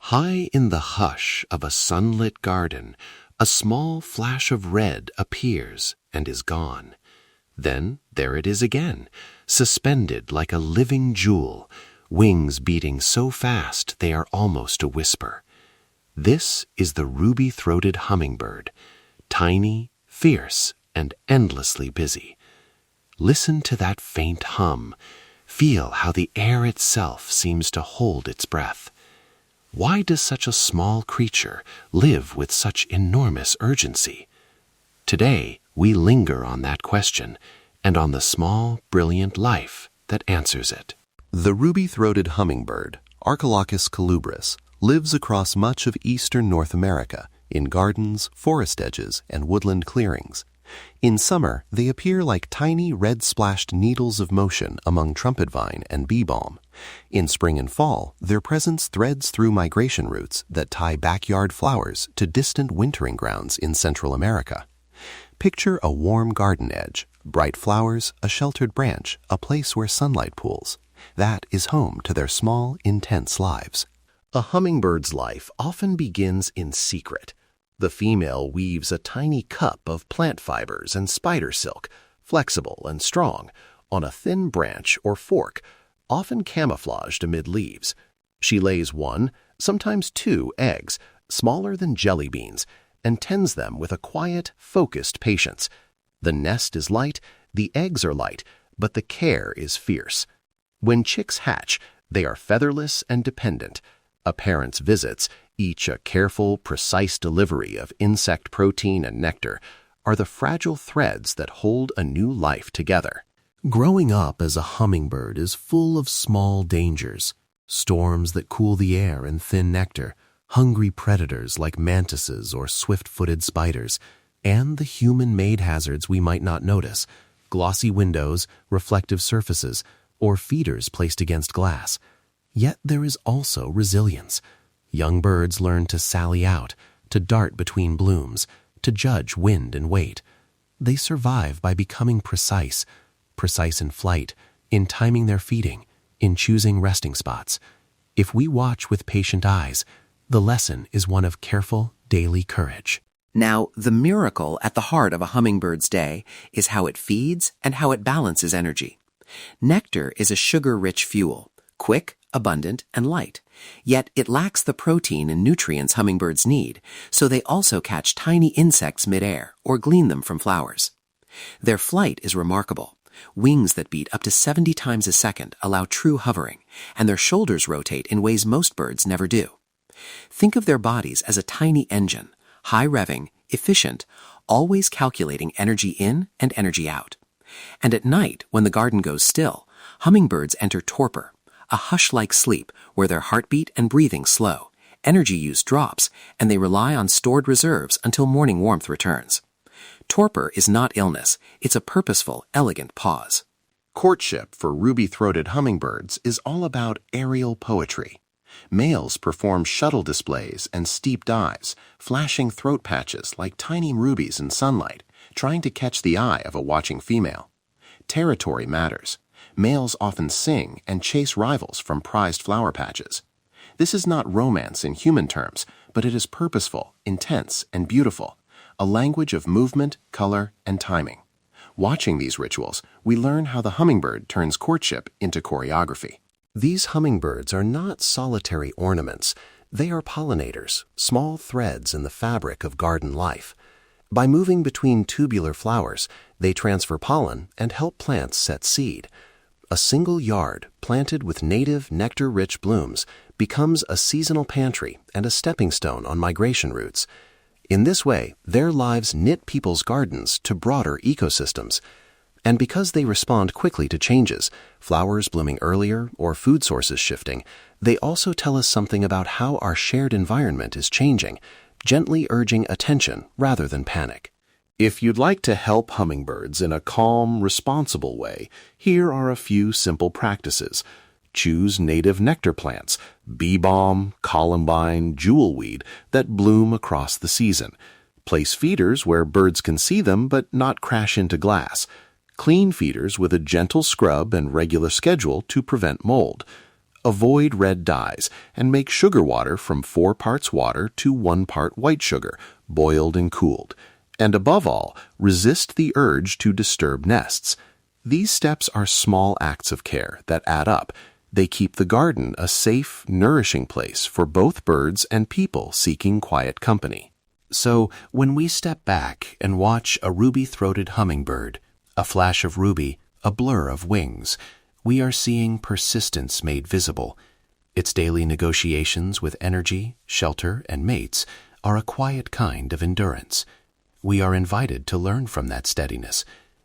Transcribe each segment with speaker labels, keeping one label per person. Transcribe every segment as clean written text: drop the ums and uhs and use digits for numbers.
Speaker 1: High in the hush of a sunlit garden, a small flash of red appears and is gone. Then there it is again, suspended like a living jewel, wings beating so fast they are almost a whisper. This is the ruby-throated hummingbird, tiny, fierce, and endlessly busy. Listen to that faint hum. Feel how the air itself seems to hold its breath. Why does such a small creature live with such enormous urgency? Today, we linger on that question and on the small, brilliant life that answers it.
Speaker 2: The ruby-throated hummingbird, Archilochus colubris, lives across much of eastern North America in gardens, forest edges, and woodland clearings. In summer, they appear like tiny red-splashed needles of motion among trumpet vine and bee balm. In spring and fall, their presence threads through migration routes that tie backyard flowers to distant wintering grounds in Central America. Picture a warm garden edge, bright flowers, a sheltered branch, a place where sunlight pools. That is home to their small, intense lives. A hummingbird's life often begins in secret. The female weaves a tiny cup of plant fibers and spider silk, flexible and strong, on a thin branch or fork, often camouflaged amid leaves. She lays one, sometimes two eggs, smaller than jelly beans, and tends them with a quiet, focused patience. The nest is light, the eggs are light, but the care is fierce. When chicks hatch, they are featherless and dependent. A parent's visits, each a careful, precise delivery of insect protein and nectar, are the fragile threads that hold a new life together. Growing up as a hummingbird is full of small dangers, storms that cool the air and thin nectar, hungry predators like mantises or swift-footed spiders, and the human-made hazards we might not notice, glossy windows, reflective surfaces, or feeders placed against glass. Yet there is also resilience. Young birds learn to sally out, to dart between blooms, to judge wind and weight. They survive by becoming precise in flight, in timing their feeding, in choosing resting spots. If we watch with patient eyes, the lesson is one of careful, daily courage.
Speaker 3: Now, the miracle at the heart of a hummingbird's day is how it feeds and how it balances energy. Nectar is a sugar-rich fuel, quick, abundant, and light. Yet it lacks the protein and nutrients hummingbirds need, so they also catch tiny insects midair or glean them from flowers. Their flight is remarkable. Wings that beat up to 70 times a second allow true hovering, and their shoulders rotate in ways most birds never do. Think of their bodies as a tiny engine, high-revving, efficient, always calculating energy in and energy out. And at night, when the garden goes still, hummingbirds enter torpor, a hush-like sleep where their heartbeat and breathing slow, energy use drops, and they rely on stored reserves until morning warmth returns. Torpor is not illness, it's a purposeful, elegant pause.
Speaker 2: Courtship for ruby-throated hummingbirds is all about aerial poetry. Males perform shuttle displays and steep dives, flashing throat patches like tiny rubies in sunlight, trying to catch the eye of a watching female. Territory matters. Males often sing and chase rivals from prized flower patches. This is not romance in human terms, but it is purposeful, intense, and beautiful, a language of movement, color, and timing. Watching these rituals, we learn how the hummingbird turns courtship into choreography. These hummingbirds are not solitary ornaments. They are pollinators, small threads in the fabric of garden life. By moving between tubular flowers, they transfer pollen and help plants set seed. A single yard, planted with native nectar-rich blooms, becomes a seasonal pantry and a stepping stone on migration routes. In this way, their lives knit people's gardens to broader ecosystems. And because they respond quickly to changes, flowers blooming earlier or food sources shifting, they also tell us something about how our shared environment is changing, gently urging attention rather than panic. If you'd like to help hummingbirds in a calm, responsible way, here are a few simple practices. Choose native nectar plants, bee balm, columbine, jewelweed that bloom across the season. Place feeders where birds can see them but not crash into glass. Clean feeders with a gentle scrub and regular schedule to prevent mold. Avoid red dyes and make sugar water from 4 parts water to 1 part white sugar, boiled and cooled. And above all, resist the urge to disturb nests. These steps are small acts of care that add up. They keep the garden a safe, nourishing place for both birds and people seeking quiet company. So, when we step back and watch a ruby-throated hummingbird, a flash of ruby, a blur of wings, we are seeing persistence made visible. Its daily negotiations with energy, shelter, and mates are a quiet kind of endurance. We are invited to learn from that steadiness,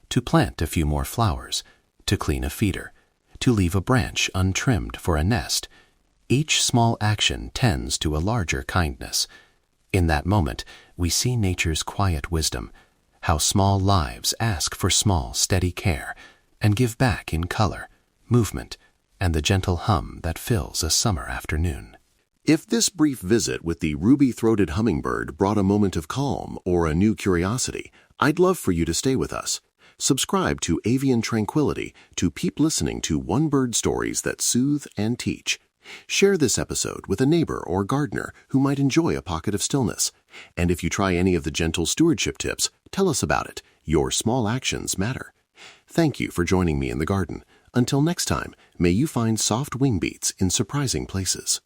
Speaker 2: to plant a few more flowers, to clean a feeder, to leave a branch untrimmed for a nest. Each small action tends to a larger kindness. In that moment, we see nature's quiet wisdom, how small lives ask for small, steady care, and give back in color, movement, and the gentle hum that fills a summer afternoon.
Speaker 1: If this brief visit with the ruby-throated hummingbird brought a moment of calm or a new curiosity, I'd love for you to stay with us. Subscribe to Avian Tranquility to keep listening to one-bird stories that soothe and teach. Share this episode with a neighbor or gardener who might enjoy a pocket of stillness. And if you try any of the gentle stewardship tips, tell us about it. Your small actions matter. Thank you for joining me in the garden. Until next time, may you find soft wing beats in surprising places.